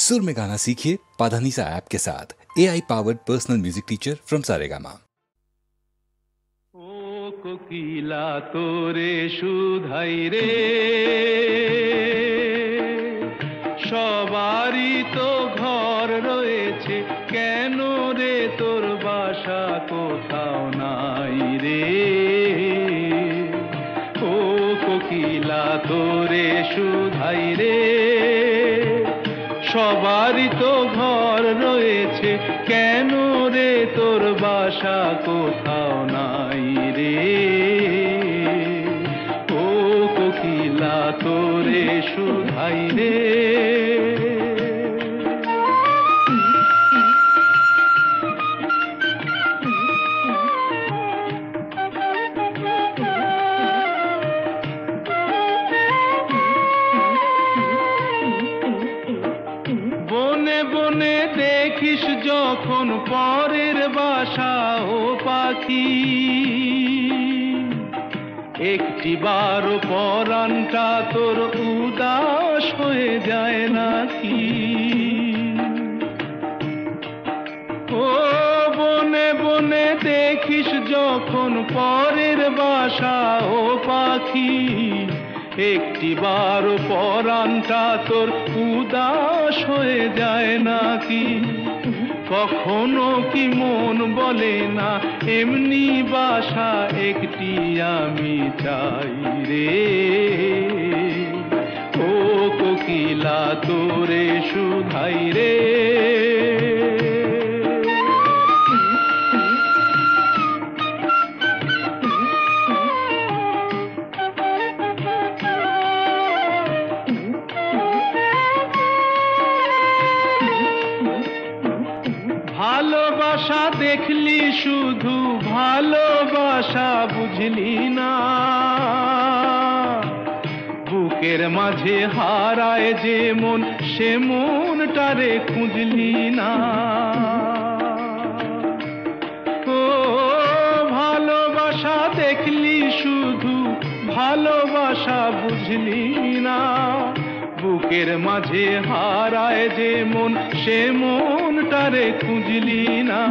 सुर में गाना सीखिए पाधानीसा ऐप के साथ। AI powered personal music teacher from Saregama. ओ कोकिला तोरे শুধাই রে, সবারই তো ঘর রয়েছে, কেন রে তোর বাসা কোথাও নাই রে। ও কোকিলা তোরে শুধাই রে, সবারই তো ঘর রয়েছে, কেন রে তোর বাসা কোথাও নাই রে। ও কোকিলা তোরে শুধাই রে। দেখিস যখন পরের বাসা ও পাখি, একটিবার পরাণটা তোর উদাস হয়ে যায় নাকি। ও বনে বনে দেখিস যখন পরের বাসা ও পাখি, একটিবার পরাণটা তোর উদাস হয়ে যায় নাকি। কখনো কি মন বলে না এমনি বাসা একটি আমি চাই রে। ও কোকিলা তোরে শুধাই রে। ভালোবাসা দেখলি শুধু, ভালোবাসা বুঝলি না। বুকের মাঝে হারায় যে মন, সে মনটারে খুঁজলি না। ও ভালোবাসা দেখলি শুধু, ভালোবাসা বুঝলি না। বুকের মাঝে হারায় যে মন, সে মনটারে খুঁজলি না।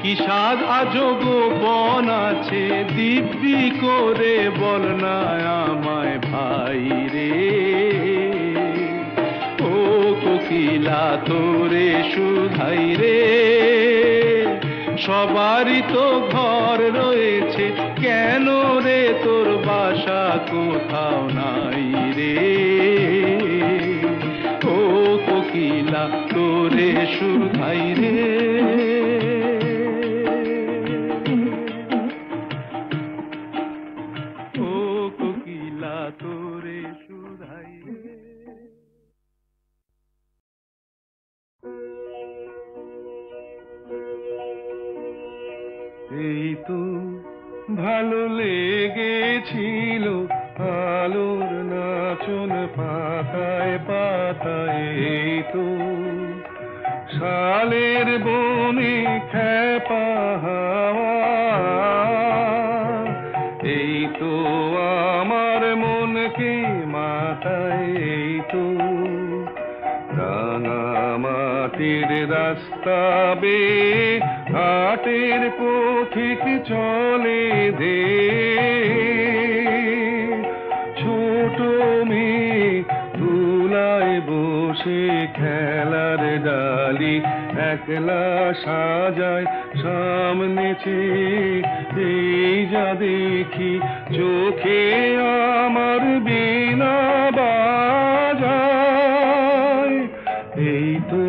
কি সাধ আজব বন আছে, দিব্যি করে বল না আমায় ভাই রে। ও কোকিলা তোরে শুধাই রে, সবারই তো ঘর রয়েছে, কেন রে তোর বাসা কোথাও নাই রে। ও কোকিলা তোরে শুধাই রে। ও কোকিলা তোরে শুধাই রে। এই তো ভালো লেগেছিল আলোর নাচন পাতায় পাতায়, এই তো শালের বনে খেপা হাওয়া, এই তো আমার মনকে মাতায়, এই তো রাঙা মাটির রাস্তা বেয়ে হাটের পথিক চলে দে। ছোট মেয়ে তুলায় বসে খেলার ডালি একলা সাজায় সামনে চেয়ে, এই যা দেখি চোখে আমার বীণা বাজায়, এই তো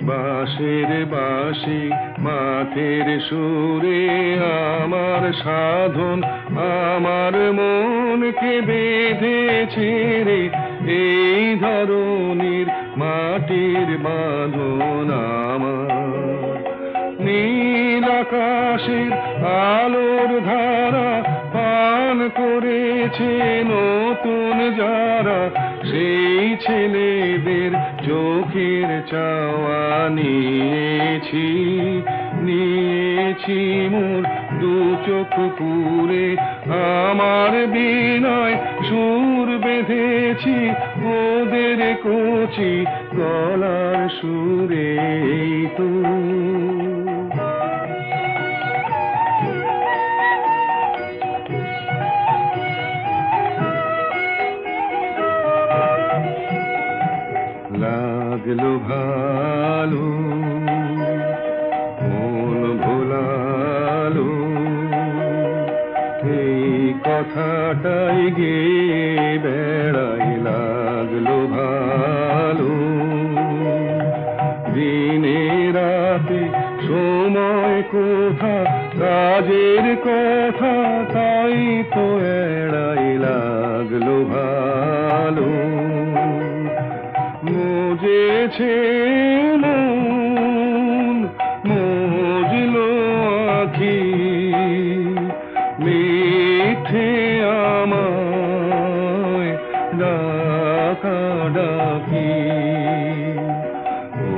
বাঁশের বাঁশি মাঠের সুরে আমার সাধন, আমার মনকে বেঁধেছে রে এই ধরনীর মাটির বাঁধন। আমার নীল আকাশের আলোর ধারা পান করেছে নতুন যারা, সেই ছেলেদের চোখে চোখের চাওয়া নিয়েছি নিয়েছি মোর দু চোখ পুরে আমার বিনয় সুর বেঁধেছি ওদের কচি গলার সুরে তো লাগলো ভালো মন ভোলালো এই কথাটাই গে বেড়াই লাগলো ভালো দিনে রাতে সময় কোথা কাজের কথা তাই তো এড়াই লাগলো ভালো মজেছে মন মজলো আখি মিঠে আমায় ডাকা ডাকি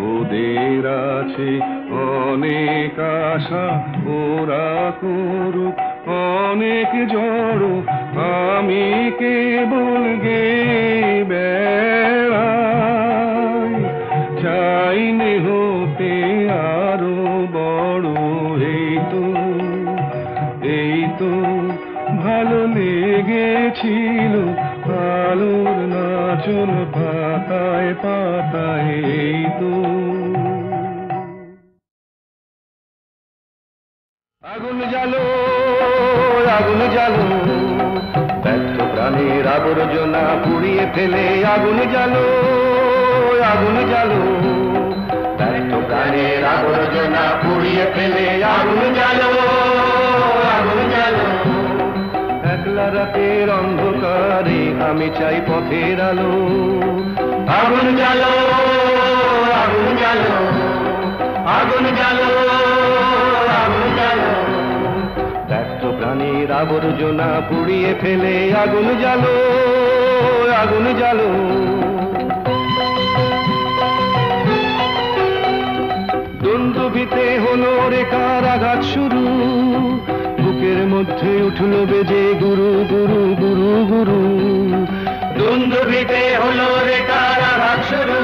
ওদের আছে অনেক আশা ওরা করুক অনেক জড়ো আমি কেবল গে বেড়াই চাইনে হতে আরো বড় এই তো ভালো লেগেছিল আলোর নাচন পাতায় পাতায় এই তো আগুন জ্বালো আগুন জ্বালো ব্যর্থ প্রাণের আবর্জনা পুড়িয়ে ফেলে আগুন জ্বালো আগুন জ্বালো ব্যর্থ প্রাণের আবর্জনা পুড়িয়ে ফেলে আগুন জ্বালো আগুন জ্বালো একলা রাতের অন্ধকারে আমি চাই পথের আলো আগুন জ্বালো আগুন জ্বালো আগুন জ্বালো আগুন জ্বালো ব্যর্থ প্রাণীর আবর্জনা পুড়িয়ে ফেলে আগুন জ্বালো আগুন জ্বালো দুন্দুভিতে হলো রেখার আঘাত শুরু বুকের মধ্যে উঠল বেজে গুরু গুরু গুরু গুরু দুন্দুভিতে হলো রেখার আঘাত শুরু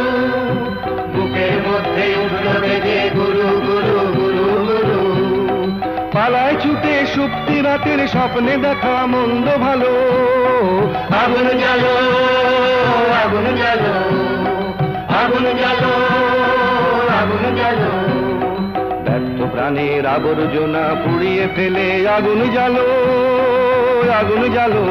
বুকের মধ্যে উঠল বেজে গুরু গুরু গুরু গুরু পালায় ছুটে সুপ্তি রাতের স্বপ্নে দেখা মন্দ ভালো আগুন জ্বালো আগুন জ্বালো আগুন জ্বালো আগুন জ্বালো ব্যর্থ প্রাণের আবর্জনা পুড়িয়ে ফেলে আগুন জ্বালো আগুন জ্বালো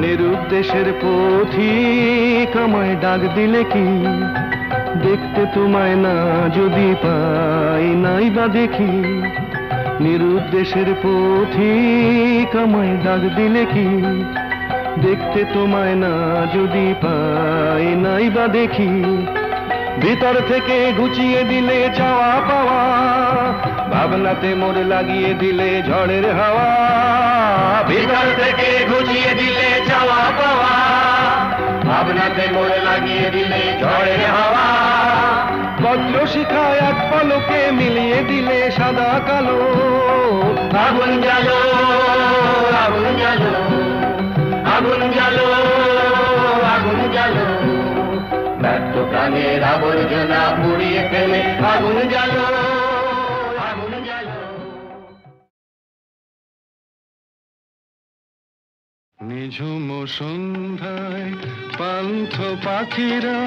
নিরুদ্দেশের পথিক আমায় ডাক দিলে কি দেখতে তোমায় না যদি পাই নাই বা দেখি নিরুদ্দেশের পথিক আমায় ডাক দিলে কি দেখতে তোমায় না যদি পাই নাই বা দেখি ভিতর থেকে ঘুচিয়ে দিলে চাওয়া পাওয়া ভাবনাতে মোর লাগিয়ে দিলে ঝড়ের হাওয়া ভিতর থেকে ঘুচিয়ে দিলে চাওয়া পাওয়া ভাবনাতে মোর লাগিয়ে দিলে ঝড়ের হাওয়া বজ্র শিখায় এক পলকে মিলিয়ে দিলে সাদা কালো আগুন জ্বালো আগুন জ্বালো আগুন জ্বালো আগুন জ্বালো ব্যর্থ প্রাণের আবর্জনা পুড়িয়ে ফেলে আগুন জ্বালো আগুন জ্বালো নিঝুম সন্ধ্যায় পান্থ পাখিরা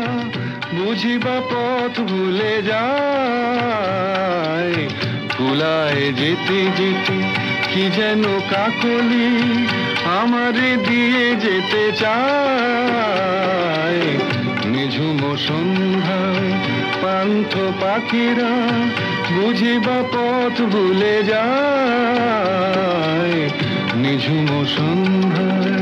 বুঝিবা পথ ভুলে যায় কুলায় যেতে যেতে কি যেন কাকলি আমারে দিয়ে যেতে চায় নিঝুম সন্ধ্যায় পান্থ পাখিরা বুঝিবা পথ ভুলে যায় নিঝুম সন্ধ্যায়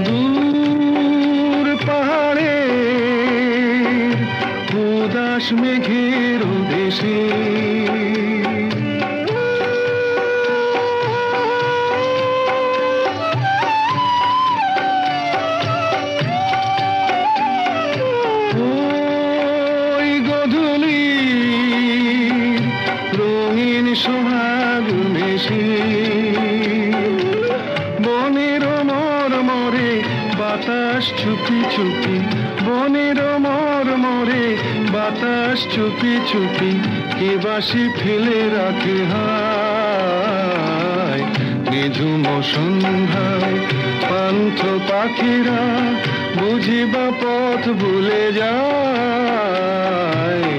দূর পাহাড়ে উদাস মেঘের দেশে সোহাগ মেশি বনের মরমরে বাতাস চুপি চুপি বনের মরমরে বাতাস চুপি চুপি কে বাসি ফেলে রাখে হায় নিঝুম সন্ধ্যায় পান্থ পাখিরা বুঝিবা পথ ভুলে যায়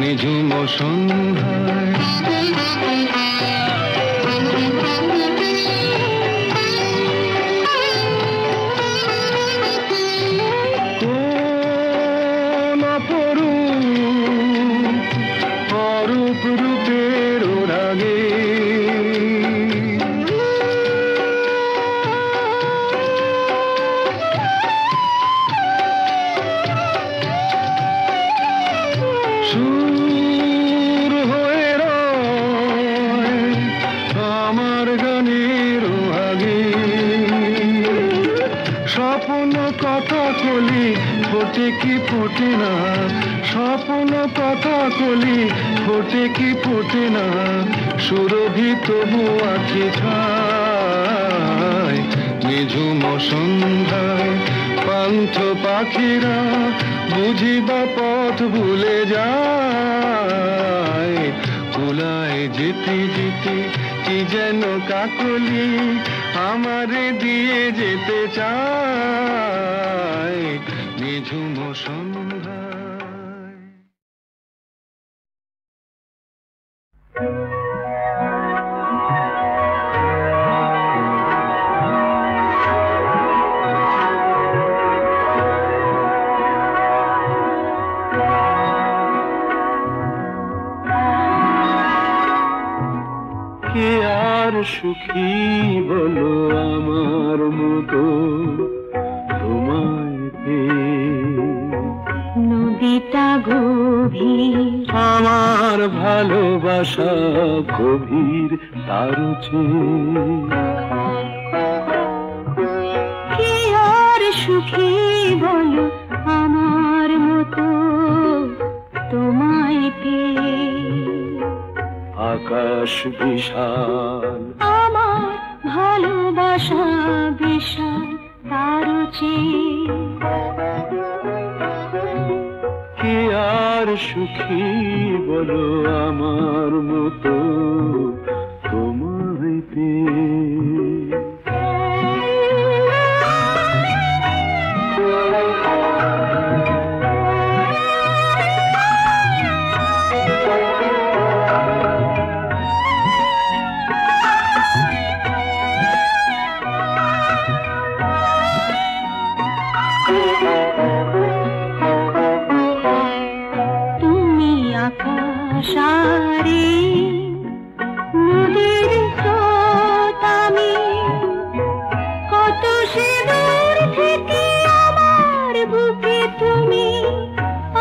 নিঝুম সন্ধ্যায় কোন অরূপ রূপের রাগে সুর হয়ে রয় আমার গানের আগে স্বপ্ন কথা কলি ফোটে কি ফোটে না স্বপ্ন কথা কলি ফোটে কি ফোটে না সুরভি তবু আঁখি ছায় নিঝুম সন্ধ্যায় পান্থ পাখিরা বুঝিবা পথ ভুলে যায় কুলায় যেতে যেতে কি যেন কাকলি আমারে দিয়ে যেতে চায় নিঝুম সন্ধ্যায় কে আর সুখী বলো আমার মতো তোমায় পেয়ে নদীটা গভীর আমার ভালোবাসা গভীর তার কে আর সুখী বলো আমার মতো তোমায় পেয়ে আকাশ বিশাল আমার ভালোবাসা বিশাল তার কে আর সুখী বলো আমার মতো তোমায় পেয়ে সারি নদীর স্রোত আমি কত সে দূর থেকে আমার বুকে তুমি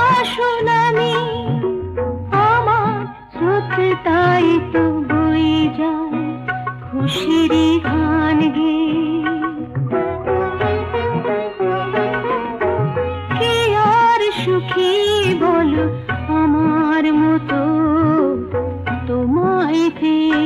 আসো নামি আমার স্রোত তাই তো বই যায় খুশির গান গে কে আর সুখী বলো আমার মতো তোমায় পেয়ে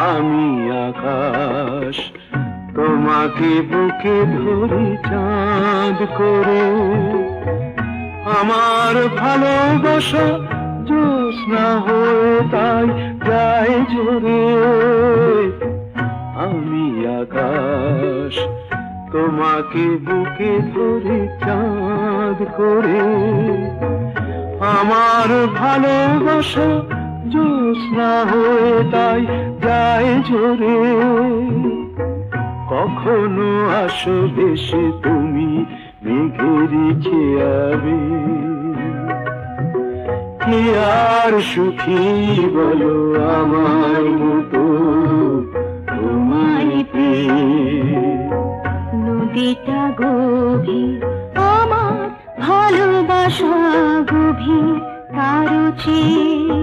আমি আকাশ তোমাকে বুকে ধরি চাঁদ করে আমার ভালোবাসা জ্যোৎস্না হয়ে তাই গায়ে জোরে আমি আকাশ তোমাকে বুকে ধরি চাঁদ করে আমার ভালোবাসা জ্যোৎস্না হয়ে তাই গায়ে জোরে কখনো আসবে সে তুমি মেঘেরই খেয়াবে কে আর সুখী বলো আমার মতো তোমায় পেয়ে নদীটা গভীর আমার ভালোবাসা গভীর কারো চেয়ে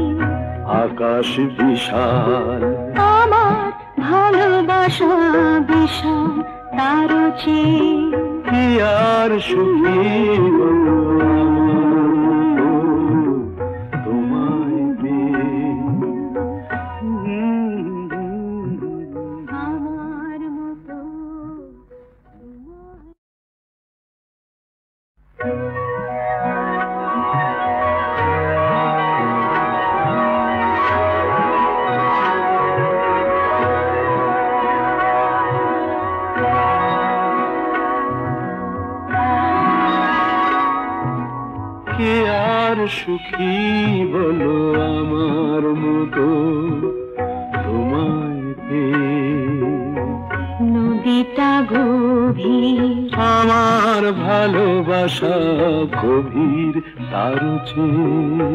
আকাশ বিশাল আমার ভালোবাসা বিশাল তারও চেয়ে কি আর সুখী বলো তোমায় পেয়ে আমার মতো কে আর সুখী বলো আমার মতো তোমায় পেয়ে নদীটা গভীর আমার ভালোবাসা গভীর তারও চেয়ে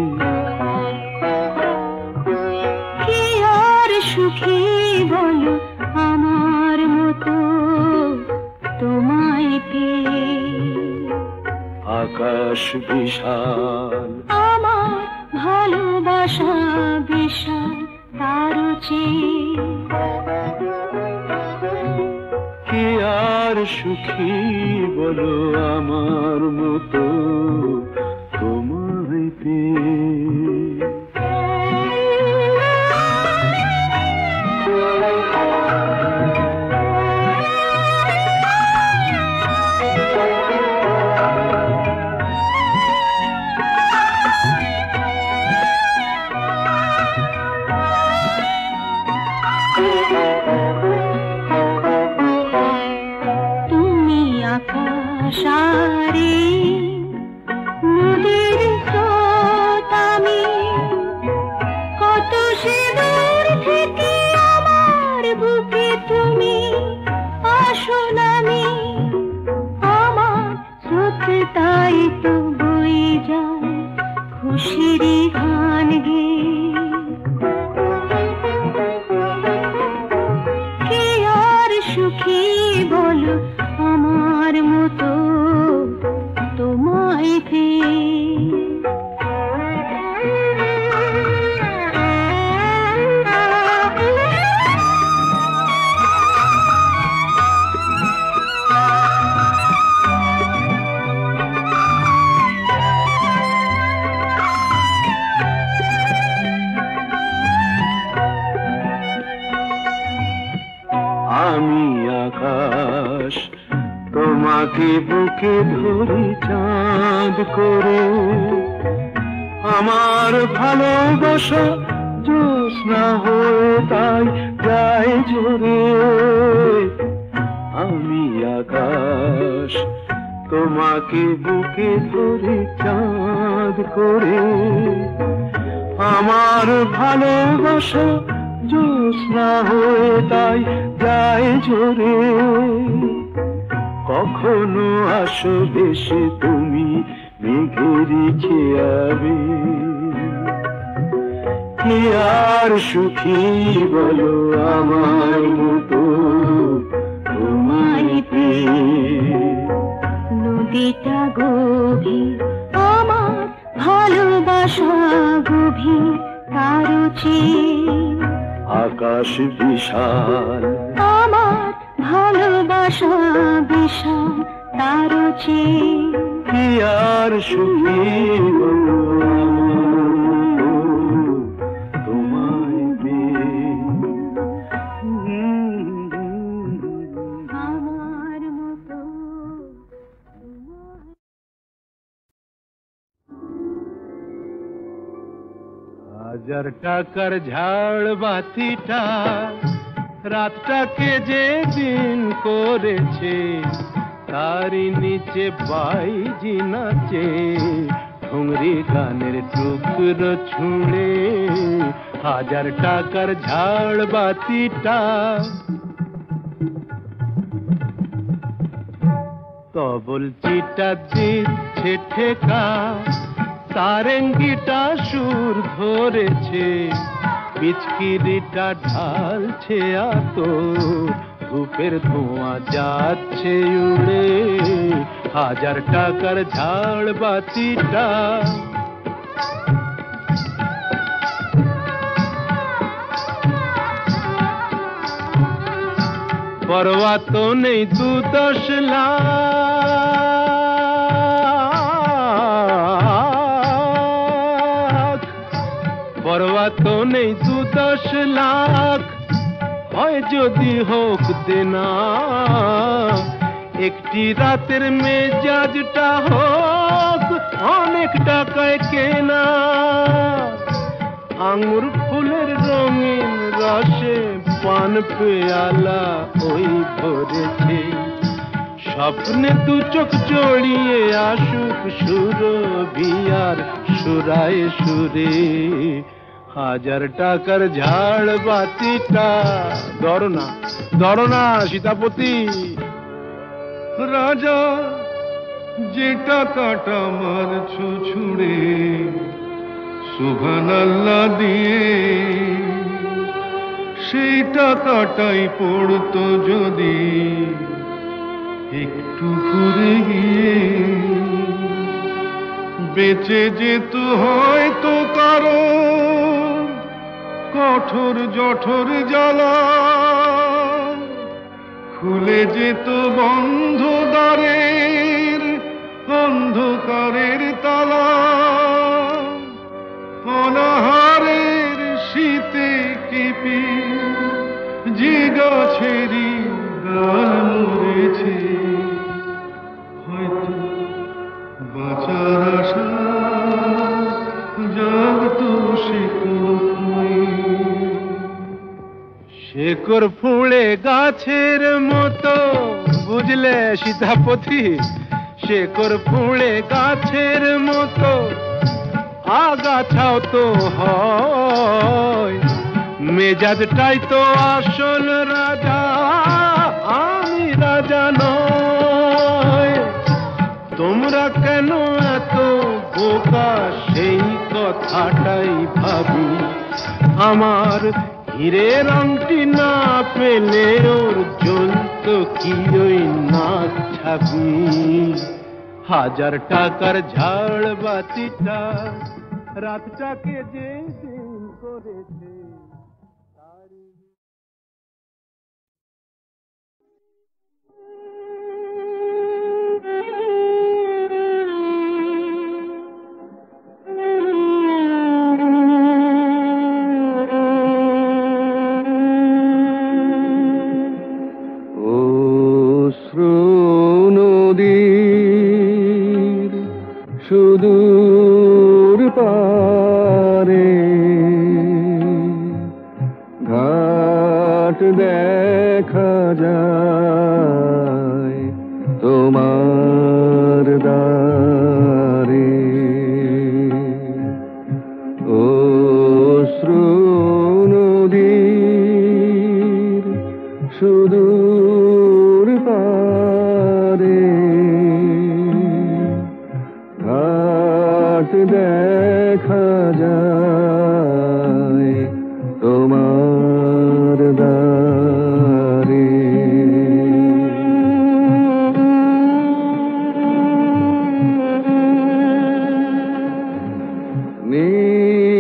কে আর সুখী বলো আমার মতো তোমায় পেয়ে আকাশ বিশাল আমার ভালোবাসা বিশাল তারও চেয়ে কে আর সুখী বলো আমার মতো তোমায় পেয়ে তুমি আকাশারে নদীর স্রোত আমি কত সে দূর থেকে আমার বুকে তুমি আসো নামি আমার স্রোত তাই তো বই যায় খুশিরই গান গেয়ে কে আর সুখী বলো আমার মতো তোমায় পেয়ে আমি আকাশ তোমাকে বুকে ধরি চাঁদ করে আমার ভালোবাসা জ্যোৎস্না হয়ে তাই যায় ঝরে আমি আকাশ তোমাকে বুকে ধরি চাঁদ করে আমার ভালোবাসা জ্যোৎস্না হয়ে তাই যায় ঝরে কখনো আসো দেশে তুমি মেঘেরই খেয়াবে কি আর সুখী বলো আমার মতো তোমায় পেয়ে নদীটা গভীর আমার ভালোবাসা গভীর কারো চেয়ে আকাশ বিশাল আমার ভালোবাসা বিশাল তারও চেয়ে কি আর সুখী বলো তোমায় পেয়ে আমার মতো হাজার টাকার ঝাড় বাতিটা রাতটাকে যে দিন করেছে তারই নিচে বাইজি নাচে ঠুংরি গানের টুকরো ছুঁড়ে হাজার টাকার ঝাড় বাতিটা তবল চিটা দিচ্ছে ঠেকা সারেঙ্গিটা সুর ধরেছে পিচকিরিটা ঢালছে আতো ধূপের ধোঁয়া যাচ্ছে গেছে উড়ে 1000 টাকার ঝাড় বাতিটা। পরোয়া তো নেই 2-10 লাখ, পরোয়া তো নেই 2-10 লাখ, হয় যদি হোক দেনা, একটি রাতের মেজাজটা হোক অনেক টাকায় কেনা। আঙুর ফুলের রঙিন রসে পান পেয়ালা ওই ভরেছে, স্বপ্নে 2 চোখ জড়িয়ে আসুক সুরভিয়ার সুরায় সুরে 1000 টাকার ঝাড় বাতিটা। ধরো না সীতাপতি। রাজা যে টাকাটা মারছো ছুড়ে সুবহানাল্লাহ দিয়ে, সেই টাকাটাই পড়তো যদি একটু ঘুরে গিয়ে, বেঁচে যেত হয়তো কারো কঠোর জঠর জ্বালা, খুলে যেত বন্ধ দ্বারের অন্ধকারের তালা, অনাহারের শীতে কেঁপে যে গাছেরই ডাল মরেছে, হয়তো বাঁচার আশা জাগতো সে শেকড় ফুঁড়ে গাছের মতো, বুঝলে সীতাপতি? শেকড় ফুঁড়ে গাছের মতো আগাছাও তো হয়, মেজাজটাই তো আসল রাজা, আমি রাজা নয়। তোমরা কেন এত বোকা সেই কথাটাই ভাবি, আমার হীরের আংটি না পেলে ওর জ্বলত কি ওই নাক ছাবি। 1000 টাকার ঝাড় বাতিটা রাতটাকে যে দিন করেছে সুদূর পারে ঘাট দেখা যায় তোমার দ্বারে, অশ্রু নদীর সুদূর পারে ঘাট দেখা যায় তোমার দ্বারে।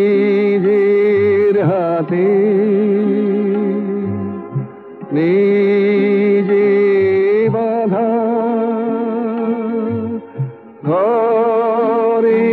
নিজের হাতে নিজে বাঁধা ঘরে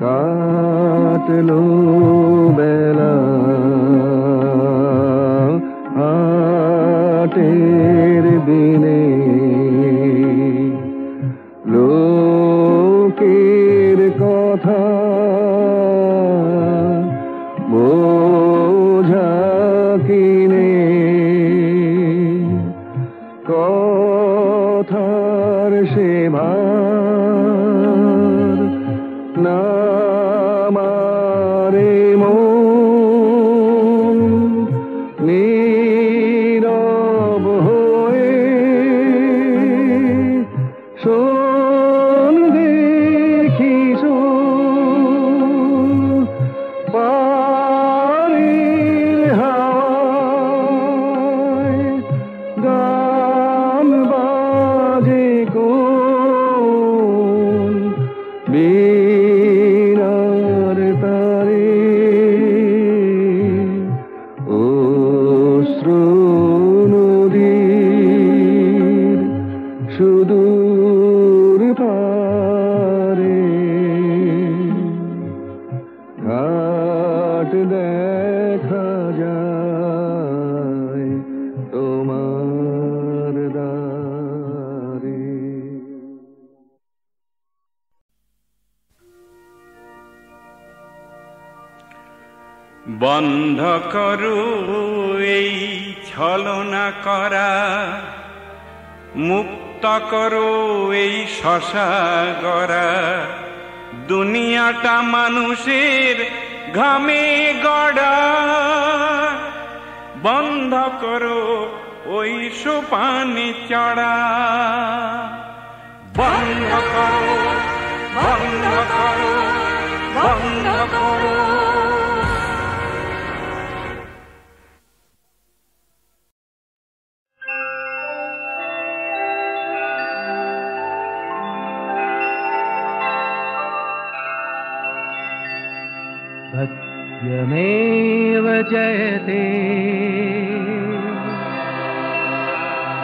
কাটলো বেলা হাটের দিনে লোকের কথা বোঝা কিনে কথার সে ভার না মারে মন নীরব হয়ে শোন দেখি পারের হাওয়ায় গান বাজে কোন বীণার তারে অশ্রু নদীর সুদূর পারে ঘাট দেখা যায় তোমার দ্বারে। বন্ধ করো এই ছলনা করা, মুক্ত করো এই শশা গড়া, দুনিয়াটা মানুষের ঘামে গড়া। বন্ধ করো ওই সোপানে চড়া, বন্ধ করো, বন্ধ করো, বন্ধ করো। सत्यमेव जयते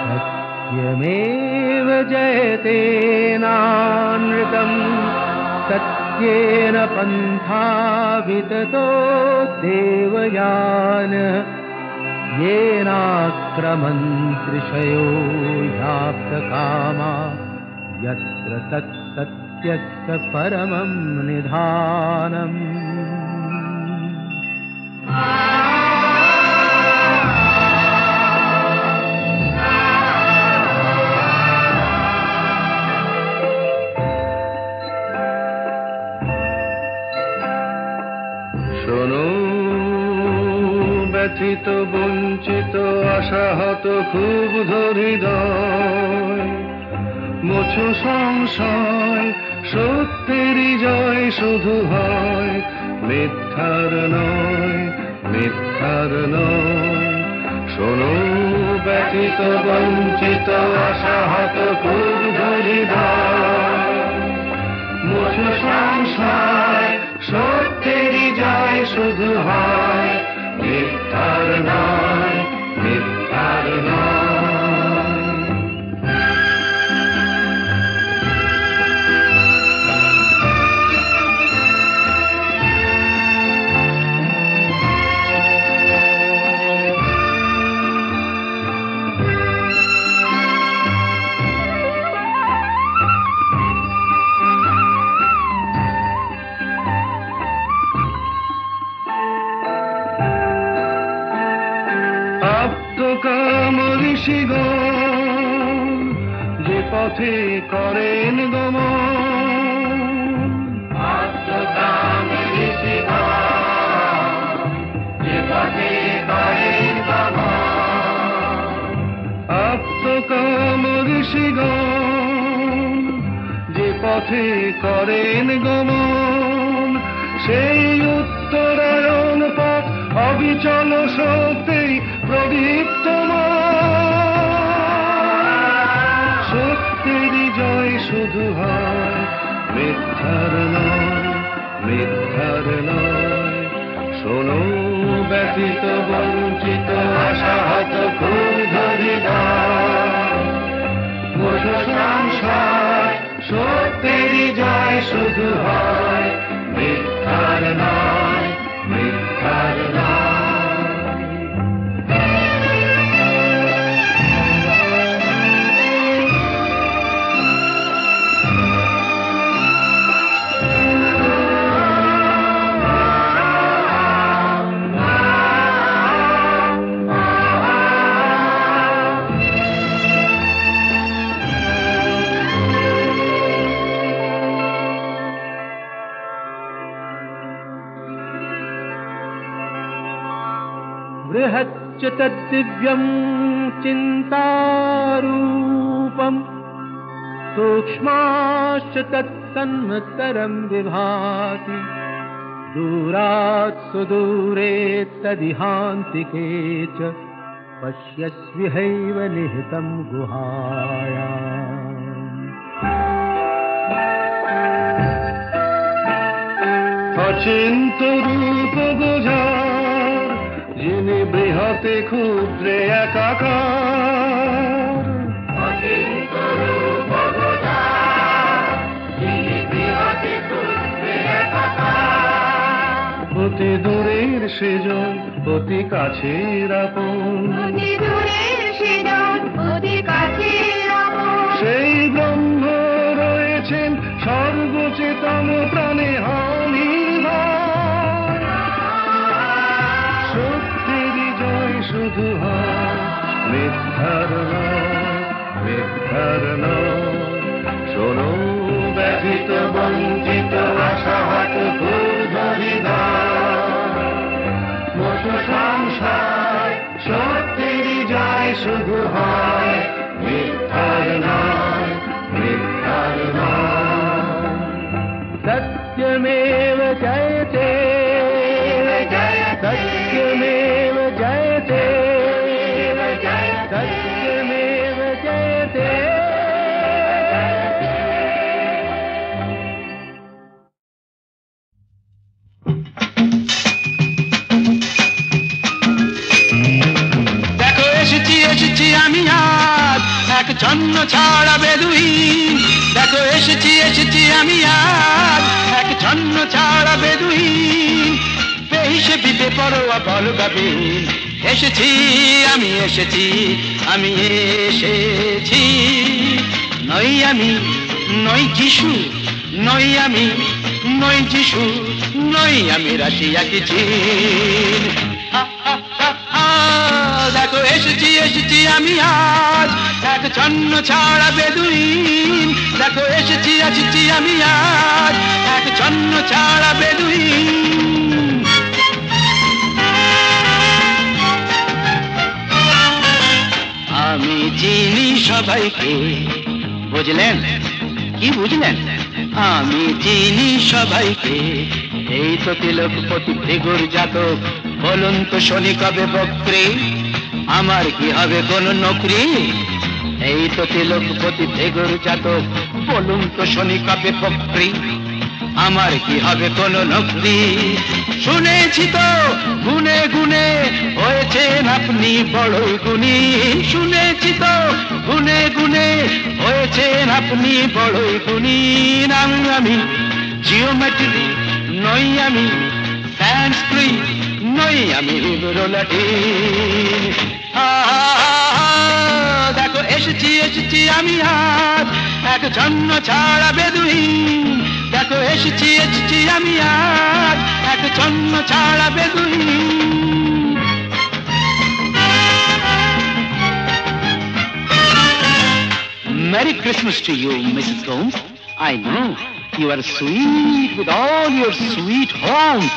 सत्यमेव जयते नानृतम् सत्येन पन्था विततो देवयान येनाक्रमन्त्रिषयो ह्याप्तकामा यत्र तत्सत्यस्य परमं निधानम्। শোনো ব্যথিত বঞ্চিত আশাহত খুব হৃদয়, মোছো সংশয় সত্যেরই জয় শুধু হয়, মিথ্যার নয়, মিথ্যার নয়। শোনো ব্যথিত বঞ্চিত আশাহত খুব হৃদয়, মোছো সংশয় সত্যেরই জয় শুধু হয়, মিথ্যার নয়, মিথ্যার নয়। ঋষিগণ যে পথে করেন গমন, আত্মকাম ঋষিগণ যে পথে করেন গমন, আত্মকাম ঋষিগণ যে পথে করেন গমন, সেই উত্তরায়ণ পথ অবিচল শক্তি প্রদীপ্তমান। সত্যেরই জয় শুধু হয়, মিথ্যার নয়, মিথ্যার নয়। শোনো ব্যথিত বঞ্চিত আশাহত ক্ষুব্ধ হৃদয়, সংশয় সত্যেরই জয় শুধু হয়, बृहच्च तद्दिव्यं चिन्तारूपं सूक्ष्माश्च तत्सन्मत्तरं विभाति दूरात् सुदूरे तदिहान्तिके च पश्यस्विहैव निहितं गुहायाम्। অচিন্ত রূপ বোঝার যিনি বৃহতে ক্ষুদ্রে একাকার, অচিন্ত রূপ বোঝার যিনি বৃহতে ক্ষুদ্রে একাকার, অতি দূরের সেজন অতি কাছের আপন, অতি দূরের সেজন অতি কাছের আপন, সেই ব্রহ্ম রয়েছেন সর্বচেতন প্রাণে অনির্ভর। সত্যেরই জয় শুধু হয়, মিথ্যার নয়, মিথ্যার নয়। শোনো ব্যথিত বঞ্চিত আশাহত ক্রোধ হৃদয়, মোট সংসার সত্যেরই জয় শুধু হয়, মিথ্যার নয়, মিথ্যার নয়। সত্যমেব জয়তে, সত্যমেব জয়তে, সত্যমেব জয়তে। দেখো এসেছি এসেছি আমি আজ এক ছন্ন ছাড়া বেদুইন, দেখো এসেছি এসেছি আমি আজ এক ছন্ন ছাড়া বেদুইন, বেহিসেবি বেপরোয়া বলগাবিহীন। এসেছি আমি এসেছি আমি এসেছি, নই আমি নই যিশু, নই আমি নই যিশু, নই আমি রাশিয়া কি চীন। দেখো এসেছি এসেছি আমি আজ এক ছন্ন ছাড়া বেদুইন, দেখো এসেছি এসেছি আমি আজ এক ছন্ন ছাড়া বেদুইন। আমি চিনি সবাইকে, বুঝলেন কি বুঝলেন? আমি চিনি সবাইকে, এই তো তিলকপতি ভৃগুর জাতক, বলুন তো শনি কবে বক্রে, আমার কি হবে কোন নকরি? এই তো তিলকপতি ভৃগুর জাতক, বলুন তো শনি কবে বক্রে, আমার কি হবে কোন নকরি? শুনেছি তো গুনে গুনে হয়েছেন আপনি বড়ই গুণী, শুনেছি তো গুনে গুনে হয়েছেন আপনি বড়ই গুণী। আমি জিওমেট্রি নই, আমি সংস্কৃত নই, আমি লাটিন। দেখো এসেছি এসেছি আমি আজ এক ছন্ন ছাড়া বেদুইন, দেখো এসেছি এসেছি আমি আজ এক ছন্ন ছাড়া বেদুইন। Merry Christmas to you, Mrs. Gomes. I know you are sweet with all your sweet home.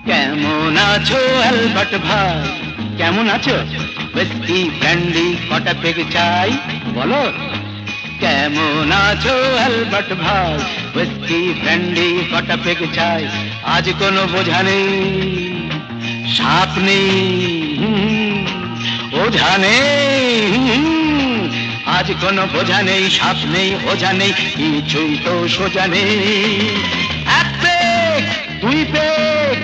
কেমন আছো অ্যালবার্ট ভাই, কেমন আছো? হুইস্কি ব্র্যান্ডি কটা পেগ চাই বলো। কেমন আছো অ্যালবার্ট ভাই, হুইস্কি ব্র্যান্ডি কটা পেগ চাই। আজ কোনো বোঝা নেই, সাপ নেই, ওঝা নেই, আজ কোনো বোঝা নেই, সাপ নেই, ওঝা নেই, কিছুই তো সোজা নেই। এক পেগ দুই পেগ,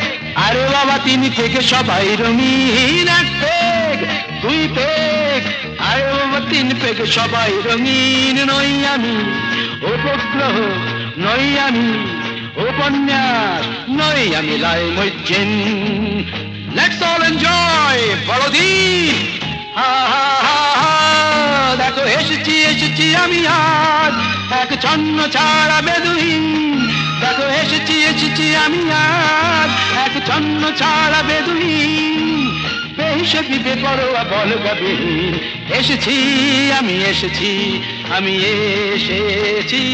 আরে বাবা তিন থেকে সবাই রঙিন। এক পেগ দুই পেগ, আরে বাবা তিন পেগ সবাই রঙিন। নই আমি উপগ্রহ, নই আমি উপন্যাস, নই আমি লাই মজ্জিন। লেটস অল এনজয় বড়দিন। দেখো এসেছি এসেছি আমি আজ এক ছন্ন ছাড়া বেদুইন, দেখো এসেছি এসেছি আমি আজ এক ছন্ন ছাড়া বেদুইন। বেহিসেবি বেপরোয়া বলগাবিহীন, এসেছি আমি এসেছি আমি এসেছি।